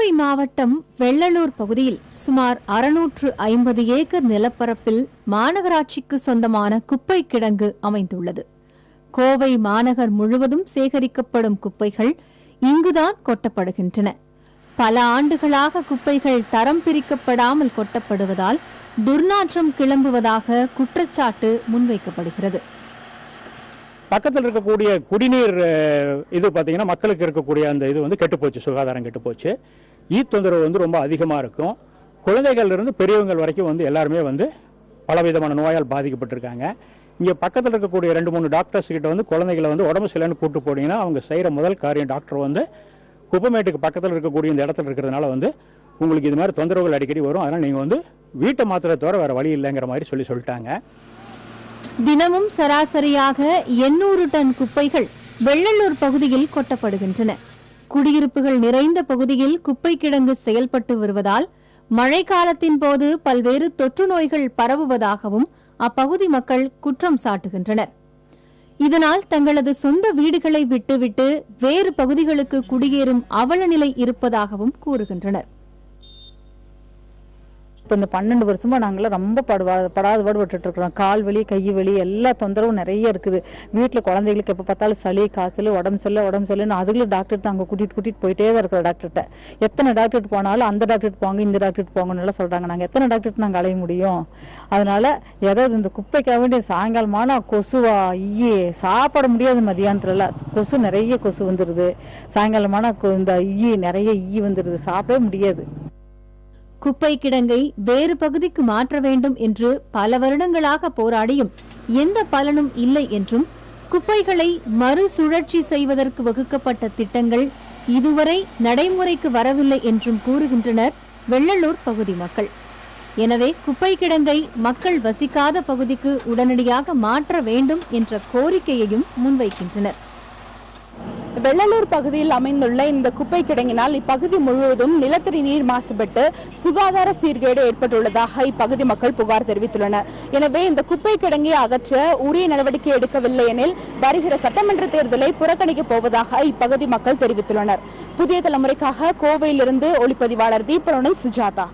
கோவை மாவட்டம் வெள்ளலூர் பகுதியில் சுமார் 650 ஏக்கர் நிலப்பரப்பில் மாநகராட்சிக்கு சொந்தமான குப்பை கிடங்கு அமைந்துள்ளது. கோவை மாநகர் முழுவதும் சேகரிக்கப்படும் குப்பைகள் இங்குதான் கொட்டப்படுகின்றன. பல ஆண்டுகளாக குப்பைகள் தரம் பிரிக்கப்படாமல் கொட்டப்படுவதால் துர்நாற்றம் கிளம்புவதாக குற்றச்சாட்டு முன்வைக்கப்படுகிறது. பக்கத்தில் இருக்கக்கூடிய குடிநீர் இது பார்த்தீங்கன்னா மக்களுக்கு இருக்கக்கூடிய அந்த இது வந்து கெட்டுப்போச்சு, சுகாதாரம் கெட்டுப்போச்சு. தொந்தரவு ரொம்ப அதிகமாக இருக்கும். குழந்தைகள் இருந்து பெரியவங்க வரைக்கும் எல்லாருமே பலவிதமான நோயால் பாதிக்கப்பட்டிருக்காங்க. இங்கே பக்கத்தில் இருக்கக்கூடிய 2-3 டாக்டர்ஸ் கிட்ட குழந்தைகளை உடம்பு சரியில்லைன்னு கூட்டு போனீங்கன்னா அவங்க செய்கிற முதல் காரியம் டாக்டர் குப்பமேட்டுக்கு பக்கத்தில் இருக்கக்கூடிய இந்த இடத்துல இருக்கிறதுனால உங்களுக்கு இது மாதிரி தொந்தரவுகள் அடிக்கடி வரும். அதனால் நீங்கள் வீட்டை மாத்திரை தவிர வேறு வழி இல்லைங்கிற மாதிரி சொல்லிட்டாங்க. தினமும் சராசரியாக 800 டன் குப்பைகள் வெள்ளலூர் பகுதியில் கொட்டப்படுகின்றன. குடியிருப்புகள் நிறைந்த பகுதியில் குப்பை கிடங்கு செயல்பட்டு வருவதால் மழைக்காலத்தின் போது பல்வேறு தொற்று நோய்கள் பரவுவதாகவும் அப்பகுதி மக்கள் குற்றம் சாட்டுகின்றனர். இதனால் தங்களது சொந்த வீடுகளை விட்டுவிட்டு வேறு பகுதிகளுக்கு குடியேறும் அவலநிலை இருப்பதாகவும் கூறுகின்றனர். இப்போ இந்த 12 வருஷமா நாங்களாம் ரொம்ப படாதபாடுபட்டு இருக்கிறோம். கால் வலி, கை வலி, எல்லா தொந்தரவும் நிறைய இருக்குது. வீட்டில் குழந்தைகளுக்கு எப்போ பார்த்தாலும் சளி, காய்ச்சல், உடம்பு சொல்லுன்னு அதுகளும் டாக்டர்கிட்ட நாங்கள் கூட்டிட்டு போயிட்டே தான் இருக்கிறோம். டாக்டர்கிட்ட எத்தனை டாக்டர்கிட்ட போனாலும் அந்த டாக்டர்கிட்ட போங்க, இந்த டாக்டர்கிட்ட போங்கன்னு எல்லாம் சொல்றாங்க. நாங்கள் எத்தனை டாக்டர்கிட்ட நாங்கள் அலைய முடியும்? அதனால ஏதாவது இந்த குப்பைக்காக வேண்டிய சாயங்காலமான கொசுவா சாப்பிட முடியாது. மதியானத்துல கொசு நிறைய கொசு வந்துடுது. சாயங்காலமான இந்த நிறைய வந்துடுது, சாப்பிடவே முடியாது. குப்பை கிடங்கை வேறு பகுதிக்கு மாற்ற வேண்டும் என்று பல வருடங்களாக போராடியும் எந்த பலனும் இல்லை என்றும், குப்பைகளை மறுசுழற்சி செய்வதற்கு வகுக்கப்பட்ட திட்டங்கள் இதுவரை நடைமுறைக்கு வரவில்லை என்றும் கூறுகின்றனர் வெள்ளலூர் பகுதி மக்கள். எனவே குப்பை கிடங்கை மக்கள் வசிக்காத பகுதிக்கு உடனடியாக மாற்ற வேண்டும் என்ற கோரிக்கையையும் முன்வைக்கின்றனர். வெள்ளலூர் பகுதியில் அமைந்துள்ள இந்த குப்பை கிடங்கினால் இப்பகுதி முழுவதும் நிலத்தடி நீர் மாசுபட்டு சுகாதார சீர்கேடு ஏற்பட்டுள்ளதாக இப்பகுதி மக்கள் புகார் தெரிவித்துள்ளனர். எனவே இந்த குப்பை கிடங்கை அகற்ற உரிய நடவடிக்கை எடுக்கவில்லை எனில் வருகிற சட்டமன்ற தேர்தலை புறக்கணிக்கப் போவதாக இப்பகுதி மக்கள் தெரிவித்துள்ளனர். புதிய தலைமுறைக்காக கோவையிலிருந்து ஒளிப்பதிவாளர் தீபனுடன் சுஜாதா.